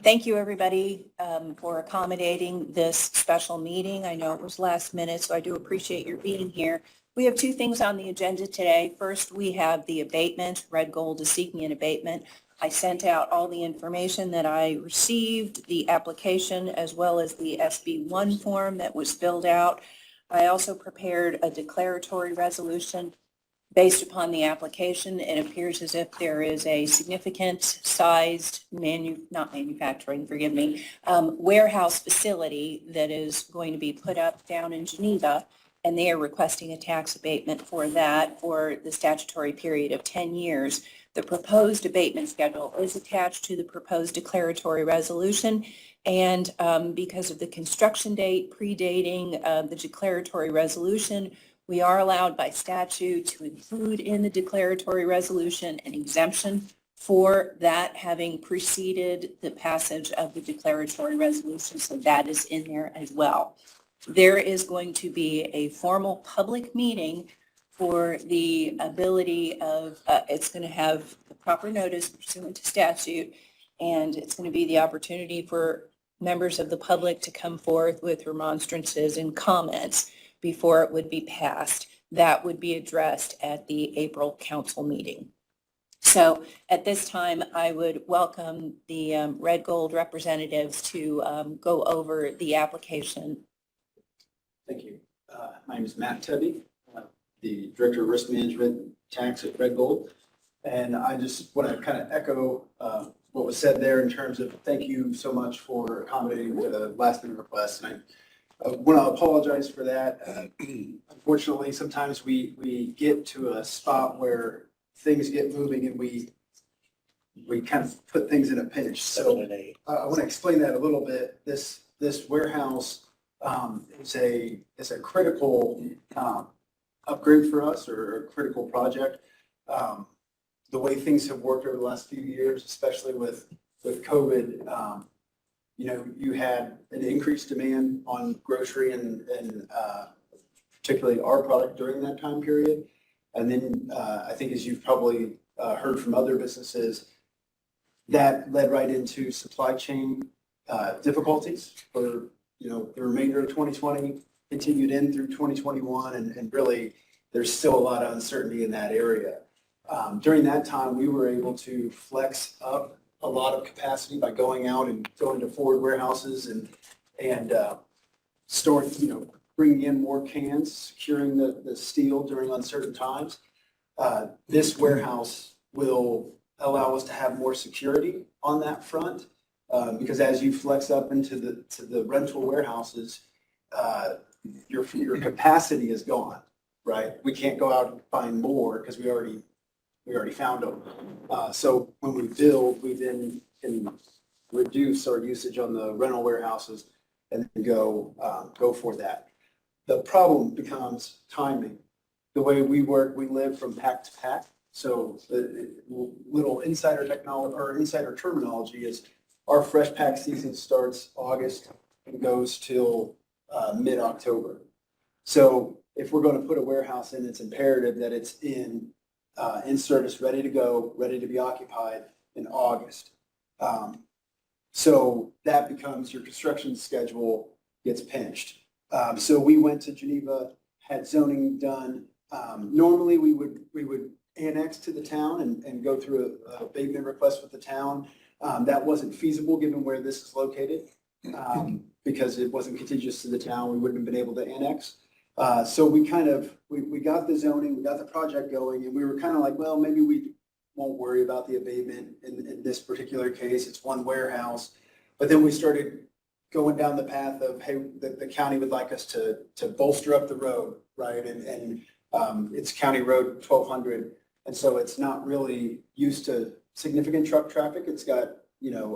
Thank you, everybody, for accommodating this special meeting. I know it was last minute, so I do appreciate your being here. We have two things on the agenda today. First, we have the abatement. Red Gold is seeking an abatement. I sent out all the information that I received, the application, as well as the SB1 form that was filled out. I also prepared a declaratory resolution based upon the application. It appears as if there is a significant sized warehouse facility that is going to be put up down in Geneva, and they are requesting a tax abatement for that for the statutory period of 10 years. The proposed abatement schedule is attached to the proposed declaratory resolution, and because of the construction date predating the declaratory resolution, we are allowed by statute to include in the declaratory resolution an exemption for that having preceded the passage of the declaratory resolution, so that is in there as well. There is going to be a formal public meeting for the ability of, it's going to have the proper notice pursuant to statute, and it's going to be the opportunity for members of the public to come forth with remonstrances and comments before it would be passed. That would be addressed at the April council meeting. So at this time, I would welcome the Red Gold representatives to go over the application. Thank you. My name is Matt Tebby, the Director of Risk Management Tax at Red Gold. And I just want to kind of echo what was said there in terms of thank you so much for accommodating the last minute request. And I want to apologize for that. Unfortunately, sometimes we get to a spot where things get moving and we kind of put things in a pinch. So I want to explain that a little bit. This warehouse is a critical upgrade for us, or a critical project. The way things have worked over the last few years, especially with COVID, you had an increased demand on grocery and particularly our product during that time period. And then I think, as you've probably heard from other businesses, that led right into supply chain difficulties for the remainder of 2020, continued in through 2021, and really there's still a lot of uncertainty in that area. During that time, we were able to flex up a lot of capacity by going out and going to forward warehouses and storing, bringing in more cans, securing the steel during uncertain times. This warehouse will allow us to have more security on that front, because as you flex up into the rental warehouses, your capacity is gone, right? We can't go out and find more because we already found them. So when we build, we then can reduce our usage on the rental warehouses and then go for that. The problem becomes timing. The way we work, we live from pack to pack. So the little insider technology or insider terminology is our fresh pack season starts August and goes till mid-October. So if we're going to put a warehouse in, it's imperative that it's in service, ready to go, ready to be occupied in August. So that becomes your construction schedule gets pinched. So we went to Geneva, had zoning done. Normally we would annex to the town and go through a abatement request with the town. That wasn't feasible given where this is located, because it wasn't contiguous to the town. We wouldn't have been able to annex. So we got the zoning, we got the project going, and we were kind of like, well, maybe we won't worry about the abatement in this particular case. It's one warehouse. But then we started going down the path of, hey, the county would like us to bolster up the road, right? And it's County Road 1200. And so it's not really used to significant truck traffic. It's got,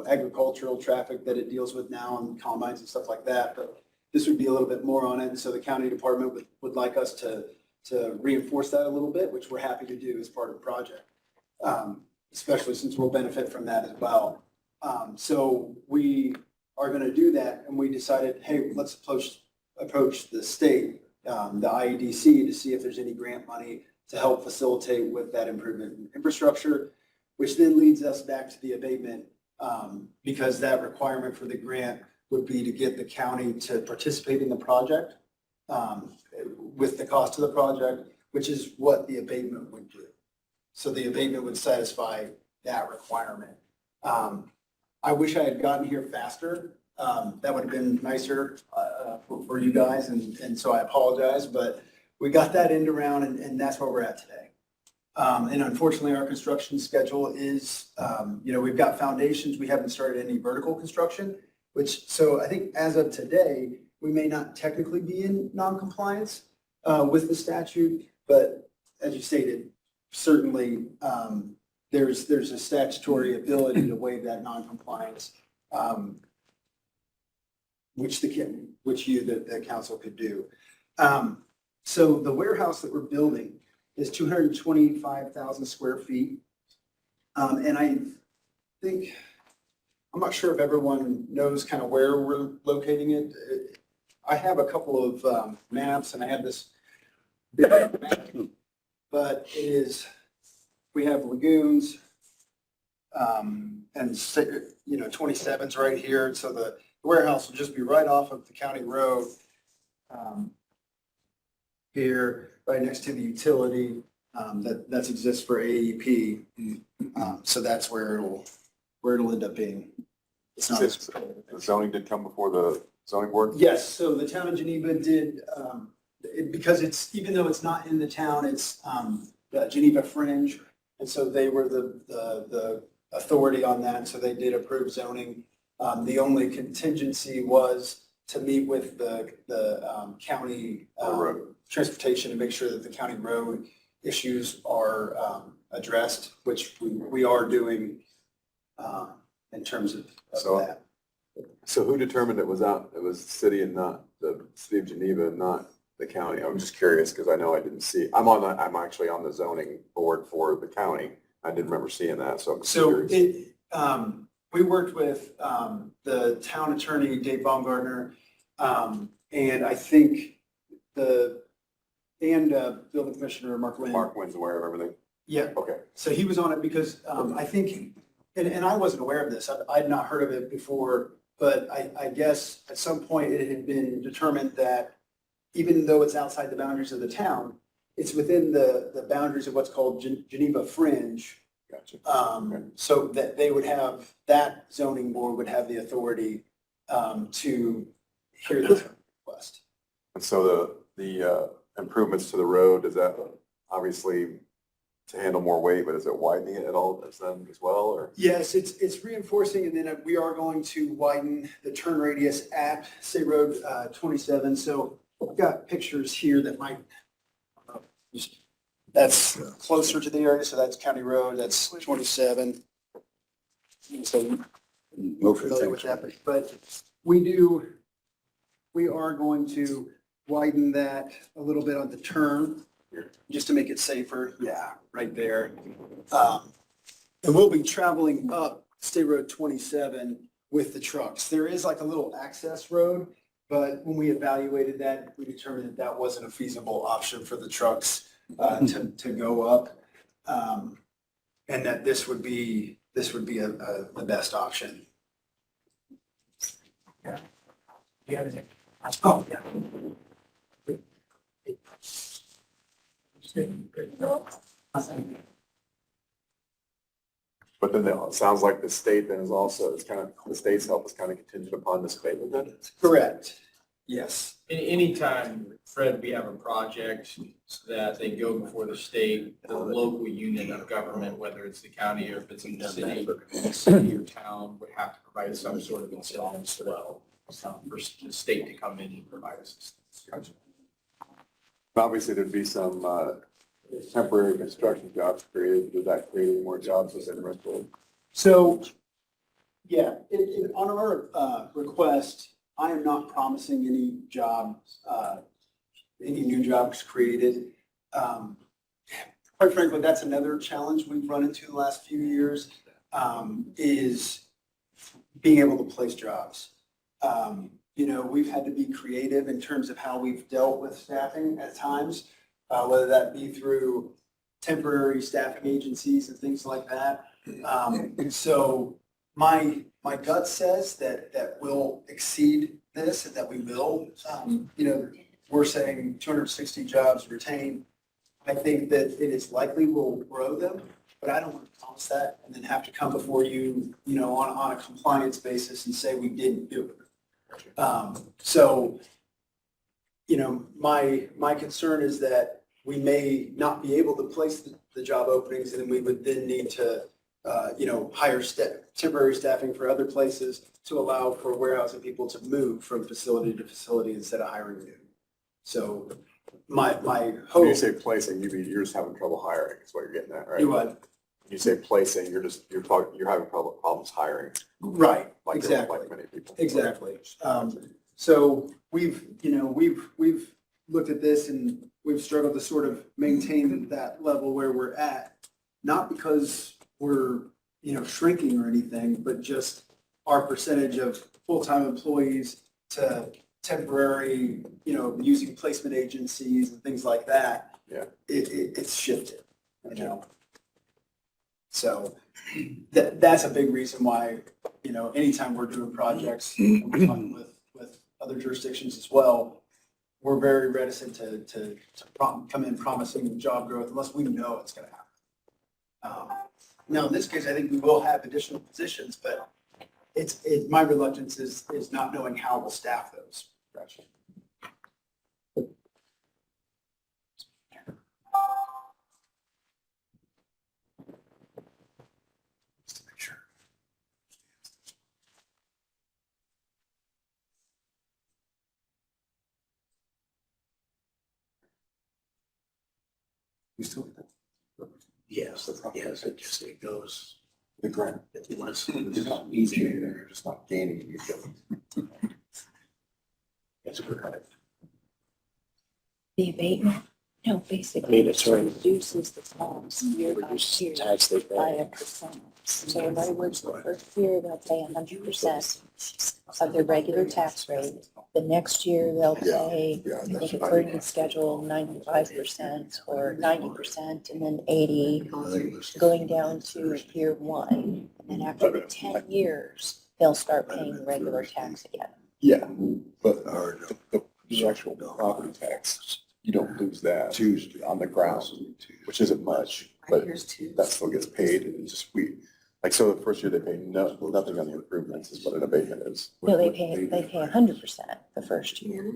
agricultural traffic that it deals with now and combines and stuff like that. But this would be a little bit more on it. And so the county department would like us to reinforce that a little bit, which we're happy to do as part of the project, especially since we'll benefit from that as well. So we are going to do that. And we decided, hey, let's approach the state, the IEDC, to see if there's any grant money to help facilitate with that improvement in infrastructure, which then leads us back to the abatement. because that requirement for the grant would be to get the county to participate in the project with the cost of the project, which is what the abatement would do. So the abatement would satisfy that requirement. I wish I had gotten here faster. That would have been nicer for you guys, and so I apologize, but we got that end around, and that's where we're at today. And unfortunately, our construction schedule is, we've got foundations. We haven't started any vertical construction, so I think as of today, we may not technically be in non-compliance with the statute, but as you stated, certainly there's a statutory ability to waive that non-compliance, which the council could do. So the warehouse that we're building is 225,000 square feet. And I think, I'm not sure if everyone knows kind of where we're locating it. I have a couple of maps, and I have this big map, but we have lagoons, and 27's right here. So the warehouse will just be right off of the county road here, right next to the utility that exists for AEP. So that's where it'll end up being. It's not The zoning did come before the zoning board? Yes, so the town of Geneva did, because even though it's not in the town, it's the Geneva Fringe. And so they were the authority on that, so they did approve zoning. The only contingency was to meet with the county transportation to make sure that the county road issues are addressed, which we are doing in terms of that. So who determined it was the city and not the city of Geneva and not the county? I'm just curious because I know I didn't see, I'm actually on the zoning board for the county. I didn't remember seeing that, so I'm curious. We worked with the town attorney, Dave Baumgartner, and I think building commissioner, Mark Wynn. Mark Wynn's aware of everything? Yeah. Okay. So he was on it because I think, and I wasn't aware of this, I'd not heard of it before, but I guess at some point it had been determined that even though it's outside the boundaries of the town, it's within the boundaries of what's called Geneva Fringe. Gotcha. So that that zoning board would have the authority to hear the request. And so the improvements to the road, is that obviously to handle more weight, but is it widening it at all as well, or? Yes, it's reinforcing, and then we are going to widen the turn radius at State Road 27. So I've got pictures here that might, that's closer to the area, so that's County Road, that's 27. So we're familiar with that, but we are going to widen that a little bit on the turn, just to make it safer. Yeah, right there. And we'll be traveling up State Road 27 with the trucks. There is like a little access road, but when we evaluated that, we determined that that wasn't a feasible option for the trucks to go up, and that this would be the best option. Yeah. You have it. Oh, yeah. But then it sounds like the state then the state's help is kind of contingent upon this abatement then? Correct. Yes. Anytime, Fred, we have a project that they go before the state, the local unit of government, whether it's the county or if it's in the city or town, would have to provide some sort of incentive as well for the state to come in and provide assistance. Gotcha. Obviously, there'd be some temporary construction jobs created. Does that create any more jobs within rental? So, yeah, on our request, I am not promising any jobs, any new jobs created. Quite frankly, that's another challenge we've run into the last few years, is being able to place jobs. We've had to be creative in terms of how we've dealt with staffing at times, whether that be through temporary staffing agencies and things like that. So My gut says that we'll exceed this and that we will. We're saying 260 jobs retained. I think that it is likely we'll grow them, but I don't want to promise that and then have to come before you, on a compliance basis and say we didn't do it. So, my concern is that we may not be able to place the job openings, and then we would then need to, hire temporary staffing for other places to allow for warehousing people to move from facility to facility instead of hiring new. So my When hope. you say placing, you're just having trouble hiring, is what you're getting at, right? Do When you say placing, you're having problems hiring. Right, Like exactly. Like many people. Exactly. So we've looked at this and we've struggled to sort of maintain that level where we're at, not because we're, shrinking or anything, but just our percentage of full-time employees to temporary, using placement agencies and things like that. Yeah. It's shifted, So that's a big reason why, anytime we're doing projects, and we're talking with other jurisdictions as well, we're very reticent to come in promising job growth unless we know it's going to happen. Now, in this case, I think we will have additional positions, but my reluctance is not knowing how we'll staff those. Gotcha. Just to make sure. You still get that? Yes, it just, it goes, The grant. it's less, It's not easier, you're just not gaining. it's correct. The abatement, no, basically. I mean, it's right. Reduces the funds year by Reduce year tax they by pay. 1%. So in other words, the first year they'll pay 100% of their regular tax rate. The next year they'll pay, Yeah, I think that's according to the schedule, 95% or 90% and then 80, going down to year one. And then after the 10 years, they'll start paying regular tax again. Yeah, but the actual property tax, you don't lose that on the ground, which isn't much, but that still gets paid and just so the first year they pay nothing on the improvements is what an abatement is. No, they pay 100% the first year.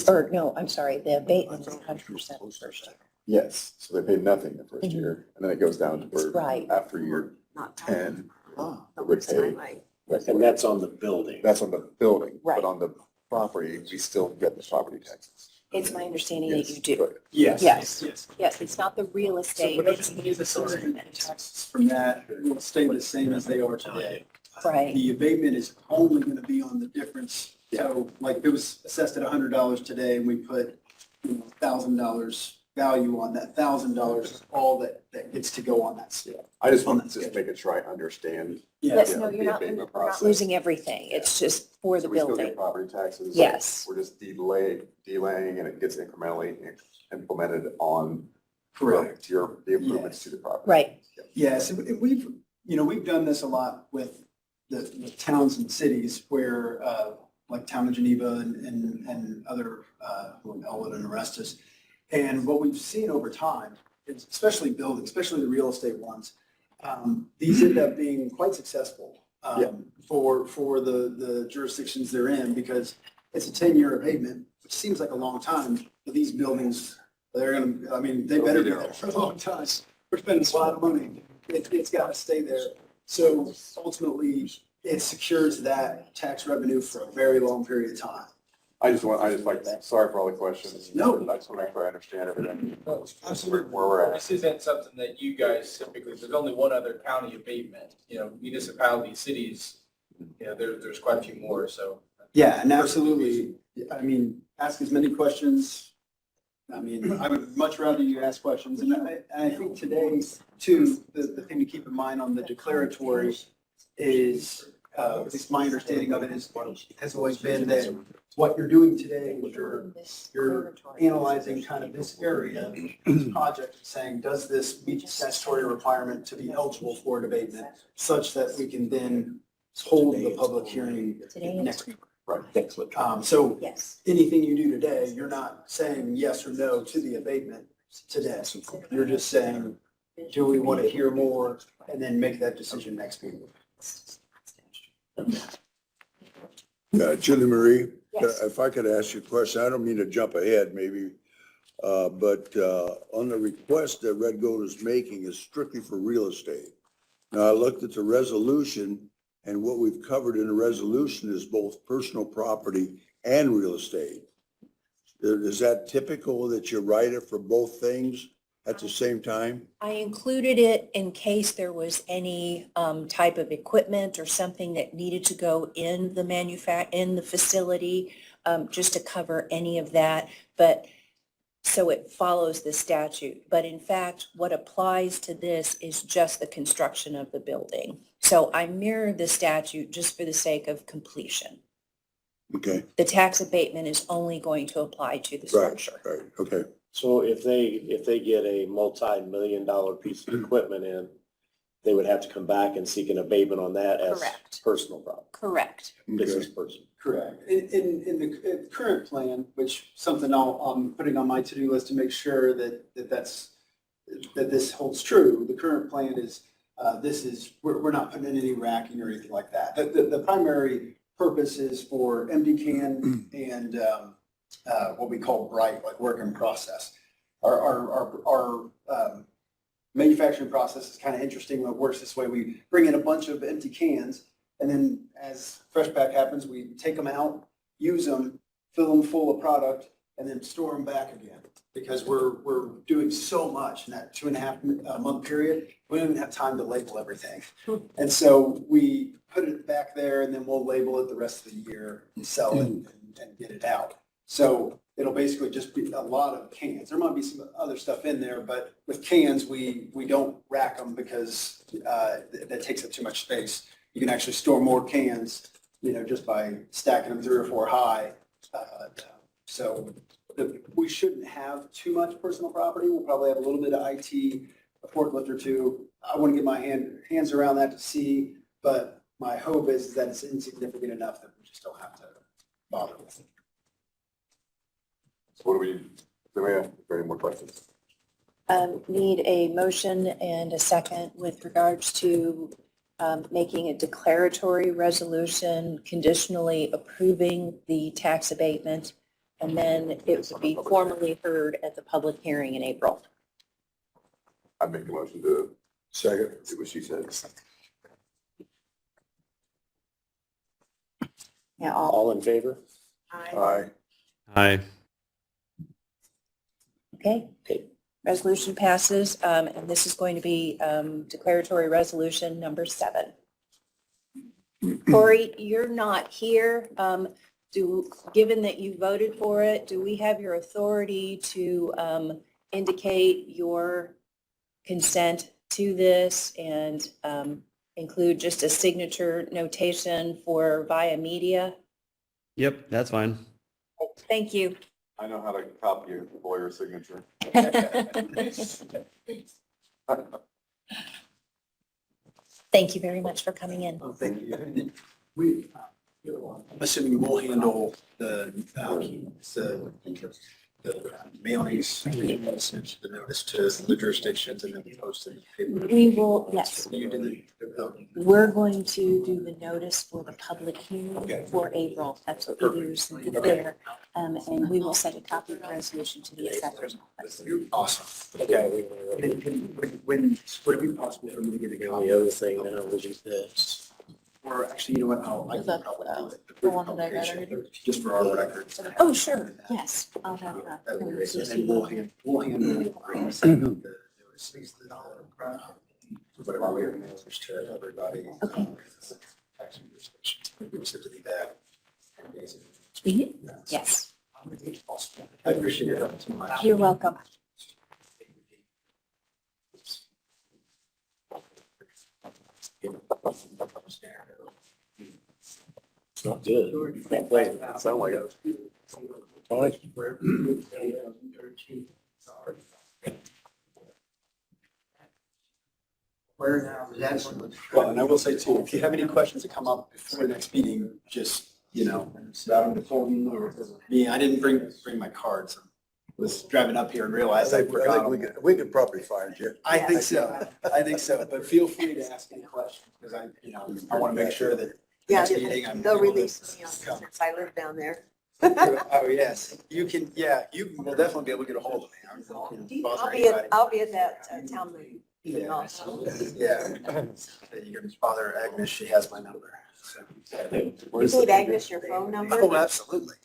Or no, I'm sorry, the abatement is 100% the first year. Yes, so they pay nothing the first year, and then it goes down to where Right. after year 10, they would pay. And that's on the building. That's on the building, Right. but on the property, we still get the property taxes. It's my understanding that you do. But Yes. Yes. Yes, it's not the real estate. So taxes from that will stay the same as they are today. Right, The abatement is only going to be on the difference. So like if it was assessed at $100 today and we put $1,000 value on that, $1,000 is all that gets to go on that scale. I just want to just make sure I understand. yes, Yeah, no, the you're not abatement we're not process. losing everything. It's just for the So we still building. get property taxes. Yes. We're just delaying and it gets incrementally implemented on Correct. the improvements to the property. Right, Yes, and we've done this a lot with the towns and cities where, like Town of Geneva and other, Elwood and Orestes. And what we've seen over time, is especially buildings, especially the real estate ones, these end up being quite successful Yeah. for the jurisdictions they're in because it's a 10-year abatement, which seems like a long time, but these buildings, they better be there for a long time. We're spending a lot of money. It's got to stay there. So ultimately, it secures that tax revenue for a very long period of time. Sorry for all the questions. No. I just want to make sure I understand everything. Absolutely. Where we're at. This isn't something that you guys typically, there's only one other county abatement, municipalities, cities, there's quite a few more, so. Yeah, and absolutely. Ask as many questions. I would much rather you ask questions. And I think today, too, the thing to keep in mind on the declaratory is at least my understanding of it has always been that what you're doing today is you're analyzing kind of this area, this project, and saying, does this meet the statutory requirement to be eligible for an abatement, such that we can then hold the public hearing next week. So Yes. anything you do today, you're not saying yes or no to the abatement today. You're just saying, do we want to hear more, and then make that decision next week. Julie Marie, Yes. if I could ask you a question, I don't mean to jump ahead maybe, but on the request that Red Gold is making is strictly for real estate. Now, I looked at the resolution, and what we've covered in the resolution is both personal property and real estate. Is that typical that you write it for both things at the same time? I included it in case there was any type of equipment or something that needed to go in the facility, just to cover any of that. But so it follows the statute. But in fact, what applies to this is just the construction of the building. So I mirrored the statute just for the sake of completion. Okay, The tax abatement is only going to apply to the right, structure. right, okay. So if they get a multi-million-dollar piece of equipment in, they would have to come back and seek an abatement on that as Correct. personal property, Correct. business person. Correct. In the current plan, which something I'm putting on my to-do list to make sure that this holds true, the current plan is, we're not putting in any racking or anything like that. The primary purpose is for MD can and what we call bright, like work in process. Our manufacturing process is kind of interesting when it works this way. We bring in a bunch of empty cans, and then as fresh pack happens, we take them out, use them, fill them full of product, and then store them back again. Because we're doing so much in that 2.5 month period, we don't even have time to label everything. And so we put it back there, and then we'll label it the rest of the year and sell it and get it out. So it'll basically just be a lot of cans. There might be some other stuff in there, but with cans, we don't rack them because that takes up too much space. You can actually store more cans, just by stacking them 3 or 4 high. So we shouldn't have too much personal property. We'll probably have a little bit of IT, a forklift or two. I want to get my hands around that to see, but my hope is that it's insignificant enough that we just don't have to bother with it. So do we have any more questions? Need a motion and a second with regards to making a declaratory resolution conditionally approving the tax abatement, and then it would be formally heard at the public hearing in April. I'd make a motion to Second. do what she said. Yeah, All in favor? Aye. Aye. okay. Okay. Resolution passes, and this is going to be declaratory resolution number 7. Corey, you're not here. Given that you voted for it, do we have your authority to indicate your consent to this and include just a signature notation for via media? Yep, that's fine. Thank you. I know how to copy a lawyer's signature. Thank you very much for coming in. Oh, thank you. I'm assuming we'll handle the mailings, the notice to the jurisdictions, and then we post it in the paper. We will, yes. You did the. We're going to do the notice for the public hearing Okay. for April. That's what we do, so it's there. And we will send a copy of the resolution to the assessor's office. Awesome. Okay. When would it be possible for me to get a And copy? the other thing now was just Or actually, you know what, I Is that, can probably do it. the one that I read already? Just for our records. Oh, sure, yes. I'll have that. That would be great. And then we'll handle the notices, whatever we are mailers to everybody. Okay. Tax jurisdictions. We'll send it back. Yes, I appreciate your help so much. you're welcome. It's not good. Sound like it. Tony? Where now? Well, and I will say too, if you have any questions that come up before the next meeting, just, start on the phone or me. I didn't bring my cards. Was driving up here and realized I forgot them. We could probably find you. I think so. But feel free to ask any questions because I want to make sure that Yeah, next meeting I'm. they'll able to release me on come. since I live down there. Oh, yes. You can, you will definitely be able to get a hold of me. I'll be at that town meeting. Yeah. Also. Yeah. You can bother Agnes. She has my number. So. You gave Agnes your phone number Oh, absolutely.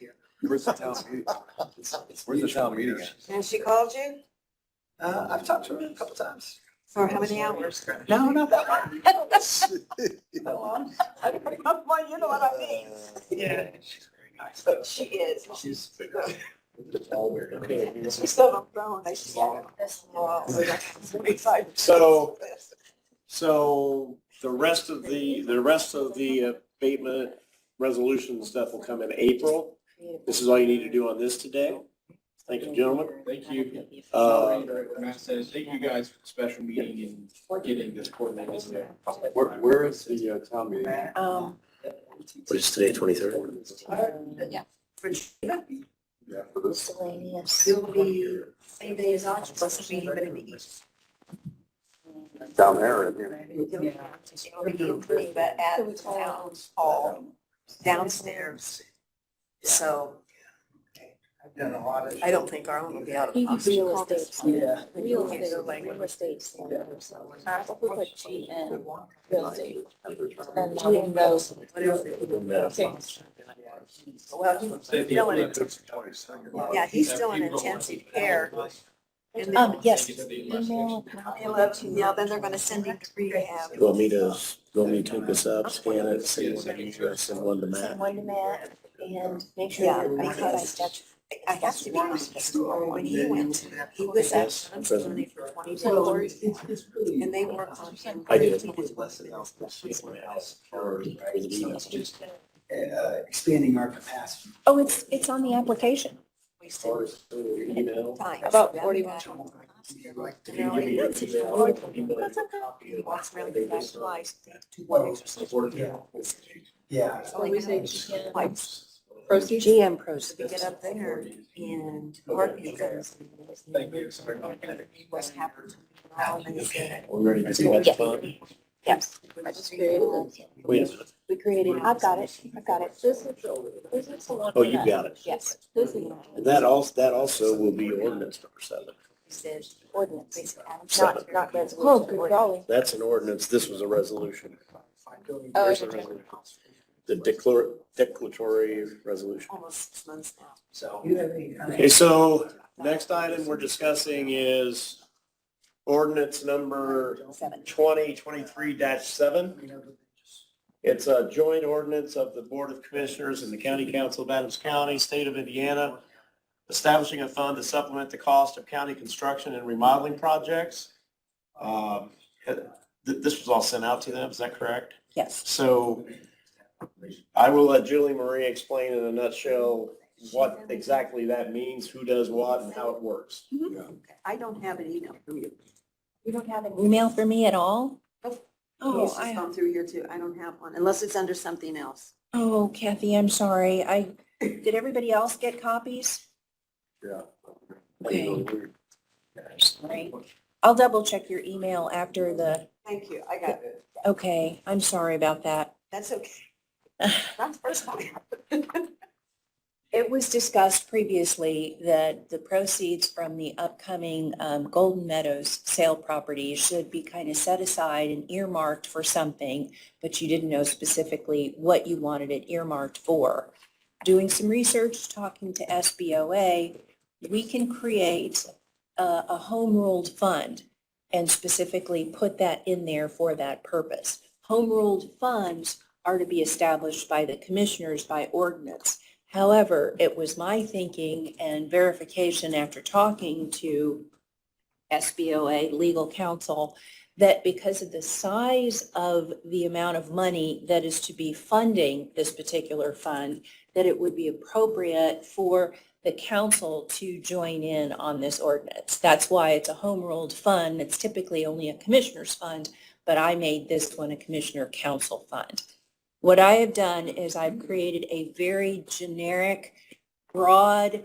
Where's the town meeting? Where's the town meeting at? and she called you? I've talked to her a couple times. For how many hours? No, not that long. Well, you know what I mean. Yeah, she's very nice. She is. She's. She's still on the phone. I see. So the rest of the abatement resolution stuff will come in April. This is all you need to do on this today. Thank you, gentlemen. Thank you. Uh, Matt says, thank you guys for the special meeting and getting this coordinated. Where is the town meeting? What is today, 23rd? Yeah, for this. Miscellaneous. It'll be same day as Oshkosh meeting, but in the east. Down there, and here. It'll be but at town hall downstairs. So I've done a lot of. I don't think our own will be out of Real Oshkosh. estate. Yeah. Real estate standards. We'll put GM, real estate. And GM goes. Well, he's still in, yeah, he's still in intensive care. And then Yes. Email. yeah, then they're gonna send him to rehab. You want me to take this up, scan it, send one to Matt? Send one to Matt and make sure Yeah, that I because I have to be honest, when he went, he was at Sun's County for 24 years, and they work on him. I did. Expanding our capacity. Oh, it's on the application. Email. About 41. He walks around with that twice, 2 weeks. Yeah. Proceeds? GM proceeds. We get up there and Mark comes. Thank you. What's happened? And he said, We're ready to see what's fun. Yes. I just created it. Wait a minute. We created, I've got it. This is the one. Oh, you got it. Yes. This is That also will be ordinance number 7. he said, ordinance. Seven. Not resolution. Oh, good golly. That's an ordinance. This was a resolution. Oh, Where's the okay. resolution? The declaratory resolution. almost 6 months now. So. Okay, so next item we're discussing is ordinance number 2023-7. It's a joint ordinance of the Board of Commissioners and the County Council of Adams County, State of Indiana, establishing a fund to supplement the cost of county construction and remodeling projects. This was all sent out to them, is that correct? Yes. So I will let Julie Marie explain in a nutshell what exactly that means, who does what, and how it works. I don't have an email from you. You don't have an email for me at all? Oh, It's just gone through here too. I don't have one, unless it's under something else. Oh, Kathy, I'm sorry. Did everybody else get copies? Yeah. Okay. Sorry. I'll double check your email after the, Thank you, I got it. okay, I'm sorry about that. That's okay. Not the first time. It was discussed previously that the proceeds from the upcoming Golden Meadows sale property should be kind of set aside and earmarked for something, but you didn't know specifically what you wanted it earmarked for. Doing some research, talking to SBOA, we can create a home ruled fund and specifically put that in there for that purpose. Home ruled funds are to be established by the commissioners by ordinance. However, it was my thinking and verification after talking to SBOA legal counsel that because of the size of the amount of money that is to be funding this particular fund, that it would be appropriate for the council to join in on this ordinance. That's why it's a home ruled fund. It's typically only a commissioner's fund, but I made this one a commissioner council fund. What I have done is I've created a very generic, broad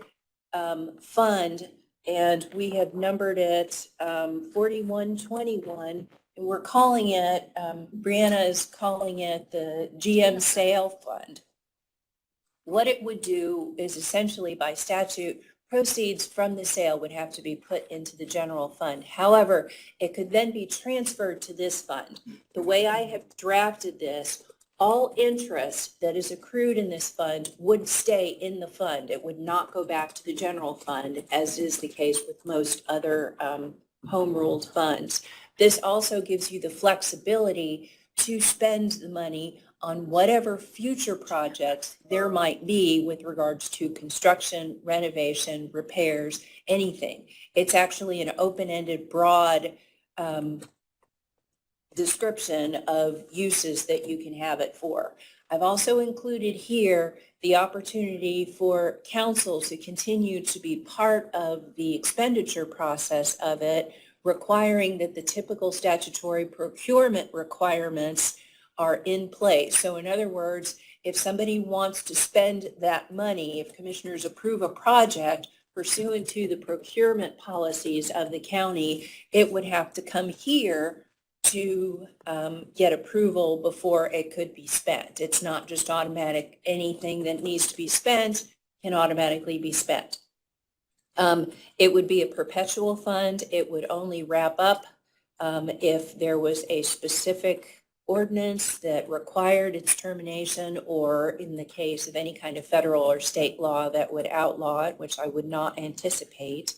fund, and we have numbered it 4121, and we're calling it, Brianna is calling it the GM Sale Fund. What it would do is essentially by statute, proceeds from the sale would have to be put into the general fund. However, it could then be transferred to this fund. The way I have drafted this, all interest that is accrued in this fund would stay in the fund. It would not go back to the general fund, as is the case with most other home ruled funds. This also gives you the flexibility to spend the money on whatever future projects there might be with regards to construction, renovation, repairs, anything. It's actually an open-ended, broad description of uses that you can have it for. I've also included here the opportunity for council to continue to be part of the expenditure process of it, requiring that the typical statutory procurement requirements are in place. So in other words, if somebody wants to spend that money, if commissioners approve a project pursuant to the procurement policies of the county, it would have to come here to get approval before it could be spent. It's not just automatic. Anything that needs to be spent can automatically be spent. It would be a perpetual fund. It would only wrap up if there was a specific ordinance that required its termination, or in the case of any kind of federal or state law that would outlaw it, which I would not anticipate.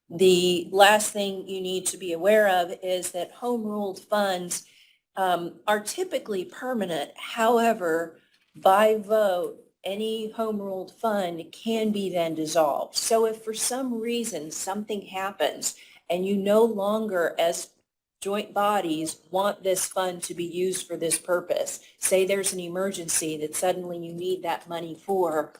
The last thing you need to be aware of is that home ruled funds are typically permanent. However, by vote, any home ruled fund can be then dissolved. So if for some reason something happens and you no longer as joint bodies want this fund to be used for this purpose, say there's an emergency that suddenly you need that money for,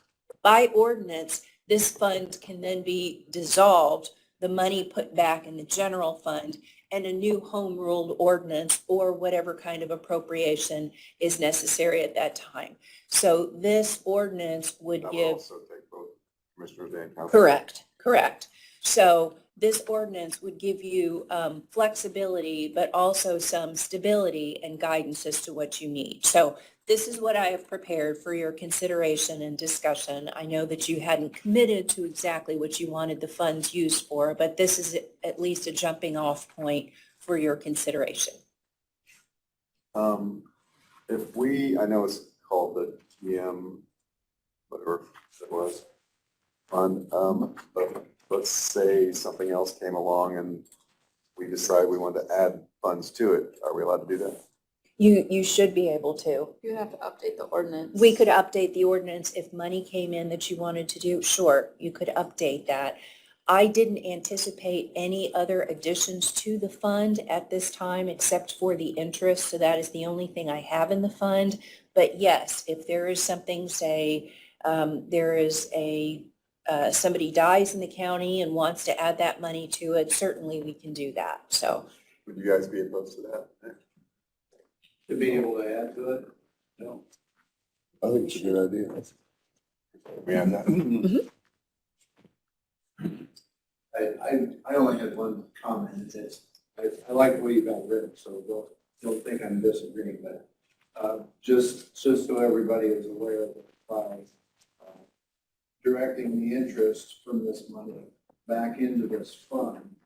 by ordinance, this fund can then be dissolved, the money put back in the general fund, and a new home ruled ordinance or whatever kind of appropriation is necessary at that time. So this ordinance would That would give. also take both commissioners and council. Correct. So this ordinance would give you flexibility, but also some stability and guidance as to what you need. So this is what I have prepared for your consideration and discussion. I know that you hadn't committed to exactly what you wanted the funds used for, but this is at least a jumping off point for your consideration. If we, I know it's called the GM, whatever it was, fund, but let's say something else came along and we decide we want to add funds to it. Are we allowed to do that? You should be able to. You have to update the ordinance. We could update the ordinance if money came in that you wanted to do. Sure, you could update that. I didn't anticipate any other additions to the fund at this time except for the interest. So that is the only thing I have in the fund. But yes, if there is something, say, there is somebody dies in the county and wants to add that money to it, certainly we can do that. So Would you guys be opposed to that? To be able to add to it? No. I think it's a good idea. We have that. I only had one comment. It's this. I like the way you got written, so don't think I'm disagreeing, but just so everybody is aware of it, by directing the interest from this money back into this fund,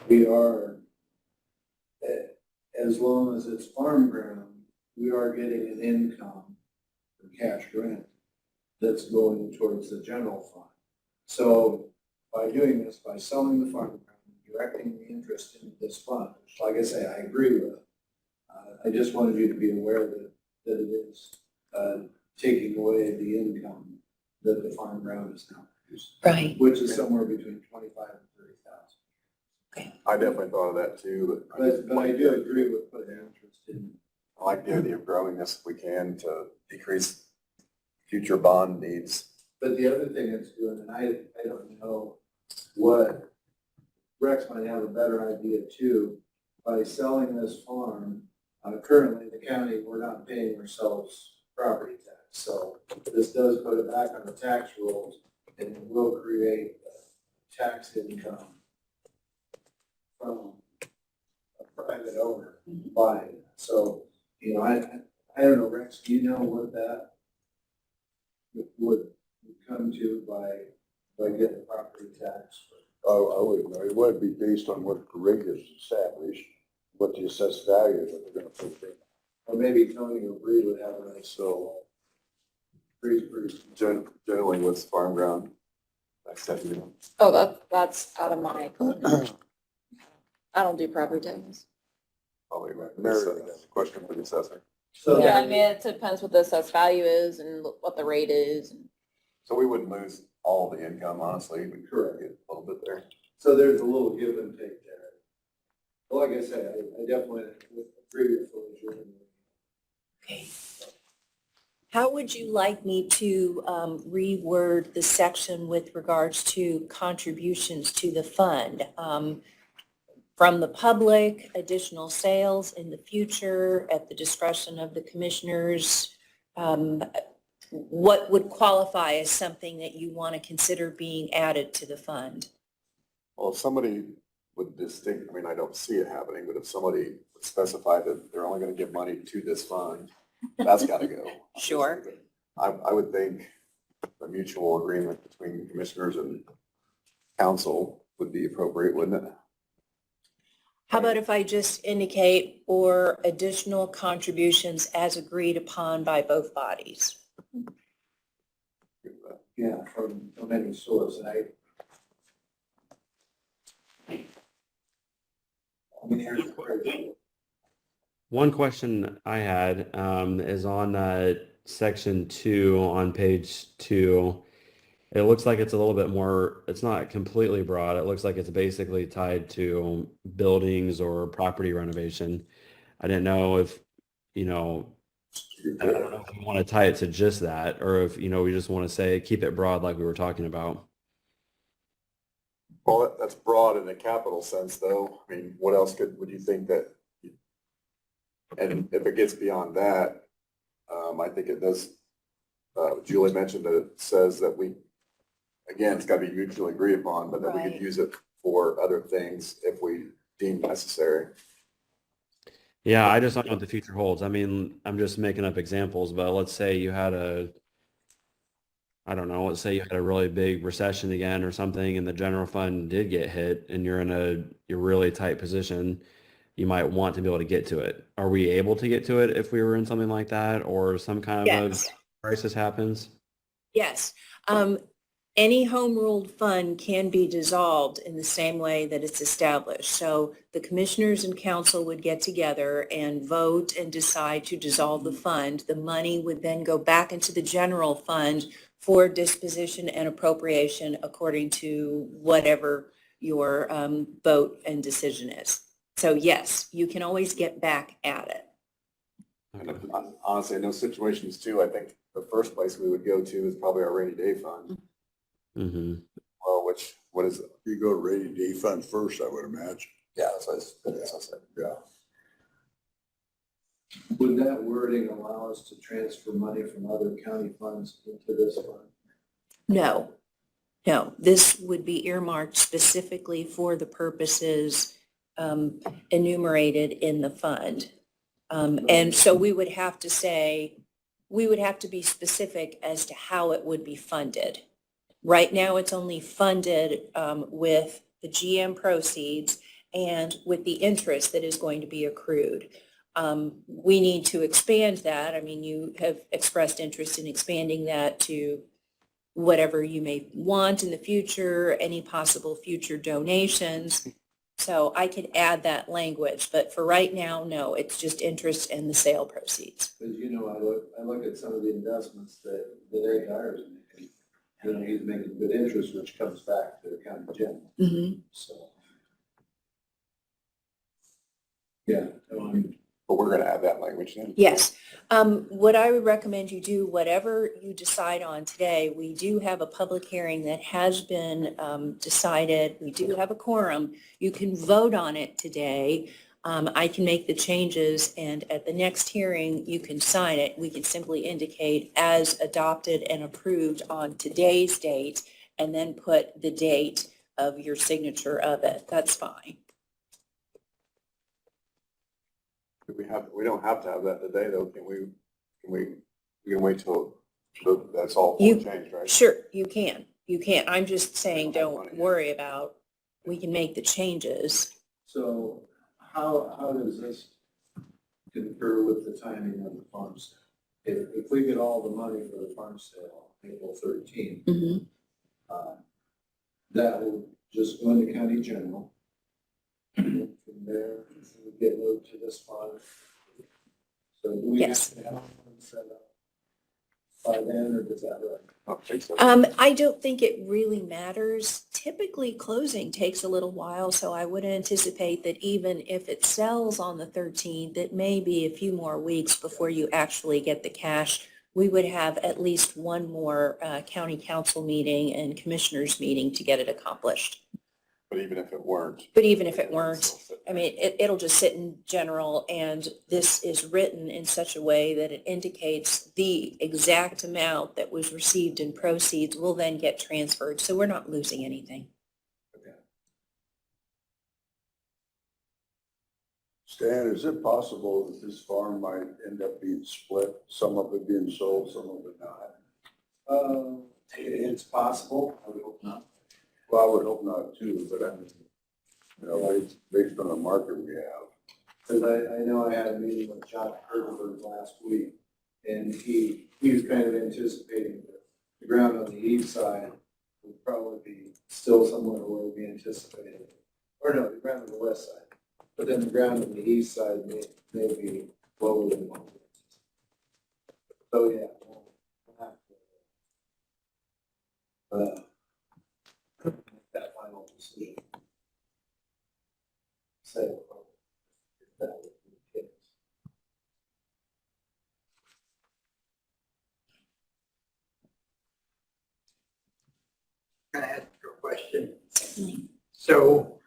we are, as long as it's farm ground, we are getting an income from cash grant that's going towards the general fund. So by doing this, by selling the farm ground, directing the interest into this fund, which, like I say, I agree with. I just wanted you to be aware that it is taking away the income that the farm ground is now producing. right. Which is somewhere between 25 and 30,000. I definitely thought of that too, but I just But I like do the- agree with putting interest in. I like the idea of growing this if we can to decrease future bond needs. But the other thing it's doing, and I don't know what, Rex might have a better idea too, by selling this farm, currently the county, we're not paying ourselves property tax. So this does put it back on the tax rolls and it will create tax income from a private owner buying it. So, you know, I don't know, Rex, do you know what that would come to by getting property tax? I wouldn't know. It would be based on what the rate is established, what the assessed value is that they're gonna put there. Or maybe Tony or Bree would have it, so. Bree's pretty. Generally with farm ground, that's definitely. Oh, that's out of my, I don't do property taxes. Probably right. That's a question for the assessor. So Yeah, I mean, it depends what the assessed value is and what the rate is. So we wouldn't lose all the income, honestly. We could get a little bit there. So there's a little give and take there. Well, like I said, I definitely agree with what you're doing. Okay. How would you like me to reword the section with regards to contributions to the fund? From the public, additional sales in the future, at the discretion of the commissioners? What would qualify as something that you want to consider being added to the fund? Well, if somebody would I mean, I don't see it happening, but if somebody would specify that they're only gonna give money to this fund, that's gotta go. Sure. I would think a mutual agreement between commissioners and council would be appropriate, wouldn't it? How about if I just indicate or additional contributions as agreed upon by both bodies? Yeah, from any source, and I mean, here's the crazy. One question I had is on section 2 on page 2. It looks like it's a little bit more, it's not completely broad. It looks like it's basically tied to buildings or property renovation. I didn't know if, I don't know if you want to tie it to just that, or if, we just want to say, keep it broad like we were talking about. Well, that's broad in a capital sense, though. I mean, what else would you think that, and if it gets beyond that, I think it does, Julie mentioned that it says that again, it's got to be mutually agreed upon, but that we Right. could use it for other things if we deem necessary. Yeah, I just don't know what the future holds. I mean, I'm just making up examples, but let's say you had let's say you had a really big recession again or something and the general fund did get hit and you're in a really tight position, you might want to be able to get to it. Are we able to get to it if we were in something like that or some kind of Yes. a crisis happens? Yes. Any home ruled fund can be dissolved in the same way that it's established. So the commissioners and council would get together and vote and decide to dissolve the fund. The money would then go back into the general fund for disposition and appropriation according to whatever your vote and decision is. So yes, you can always get back at it. And honestly, in those situations too, I think the first place we would go to is probably our rainy day fund. Mm-hmm. Well, what is it? You go to rainy day fund first, I would imagine. Yeah, that's what I said. Yeah. Would that wording allow us to transfer money from other county funds into this fund? No, this would be earmarked specifically for the purposes enumerated in the fund. And so we would have to be specific as to how it would be funded. Right now, it's only funded with the GM proceeds and with the interest that is going to be accrued. We need to expand that. I mean, you have expressed interest in expanding that to whatever you may want in the future, any possible future donations. So I could add that language, but for right now, no, it's just interest and the sale proceeds. Because, I look at some of the investments that Ed Dyer's making. He's making good interest, which comes back to the county general. Mm-hmm. So Yeah. But we're gonna add that language in. Yes. What I would recommend you do, whatever you decide on today, we do have a public hearing that has been decided. We do have a quorum. You can vote on it today. I can make the changes, and at the next hearing, you can sign it. We can simply indicate as adopted and approved on today's date, and then put the date of your signature of it. That's fine. We don't have to have that today, though. We can wait till that's all You- changed, right? Sure, you can. You can. I'm just saying, don't worry about, we can make the changes. So how does this concur with the timing of the farm sale? If we get all the money for the farm sale, April 13th, Mhm. that will just go into county general. From there, we get moved to this fund. So do we have Yes. to have one set up by then, or does that work? I don't think so. I don't think it really matters. Typically, closing takes a little while, so I would anticipate that even if it sells on the 13th, it may be a few more weeks before you actually get the cash. We would have at least one more county council meeting and commissioners meeting to get it accomplished. But even if it weren't. But even if it weren't, I mean, it'll just sit in general, and this is written in such a way that it indicates the exact amount that was received in proceeds will then get transferred, so we're not losing anything. Stan, is it possible that this farm might end up being split, some of it being sold, some of it not? It's possible, I would hope not. Well, I would hope not too, but I mean, you know, based on the market we have. Because I know I had a meeting with John Herberg last week, and he was kind of anticipating that the ground on the east side would probably be still somewhere where we anticipated. Or no, the ground on the west side. But then the ground on the east side may be lower than what we anticipated. So, yeah, we'll have to make that final decision. Say, if that would be the case. Can I ask you a question? So,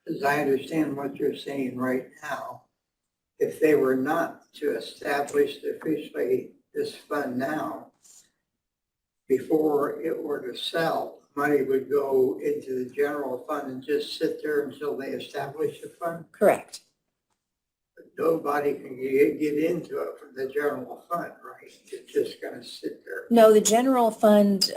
as I understand what you're saying right now, if they were not to establish officially this fund now, before it were to sell, money would go into the general fund and just sit there until they establish the fund? Correct. But nobody can get into it from the general fund, right? It's just gonna sit there. No, the general fund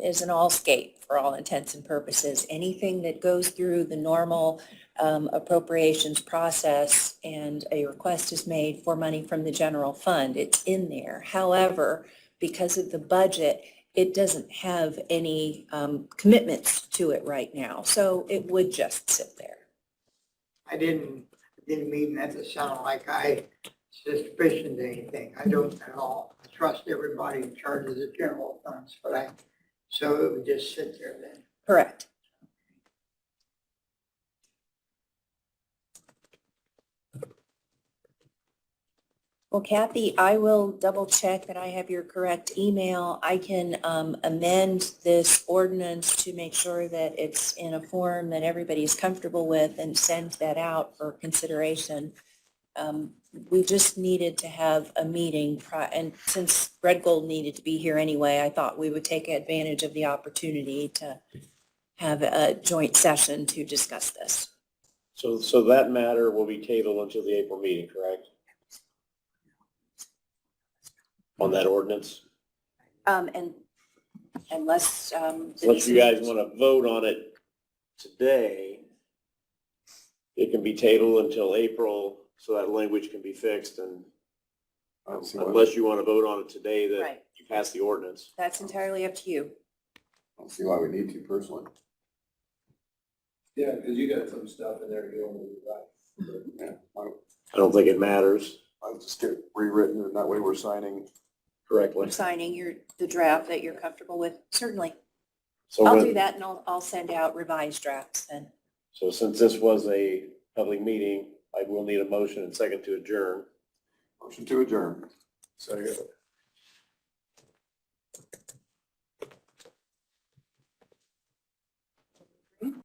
is an all-scape for all intents and purposes. Anything that goes through the normal appropriations process and a request is made for money from the general fund, it's in there. However, because of the budget, it doesn't have any commitments to it right now, so it would just sit there. I didn't mean that to sound like I suspicioned anything. I don't at all. I trust everybody in charge of the general funds, so it would just sit there then. Correct. Well, Kathy, I will double check that I have your correct email. I can amend this ordinance to make sure that it's in a form that everybody is comfortable with and send that out for consideration. We just needed to have a meeting, and since Red Gold needed to be here anyway, I thought we would take advantage of the opportunity to have a joint session to discuss this. So that matter will be tabled until the April meeting, correct? On that ordinance? And unless. Unless you guys want to vote on it today, it can be tabled until April so that language can be fixed, and I don't see why, unless you want to vote on it today that Right. you pass the ordinance. That's entirely up to you. I don't see why we need to personally. Yeah, because you got some stuff in there you don't really like. Yeah, I don't think it matters I'll just get it rewritten and that way we're signing. correctly. Signing the draft that you're comfortable with, certainly. So I'll when- do that, and I'll send out revised drafts then. So since this was a public meeting, I will need a motion and second to adjourn. Motion to adjourn. Second.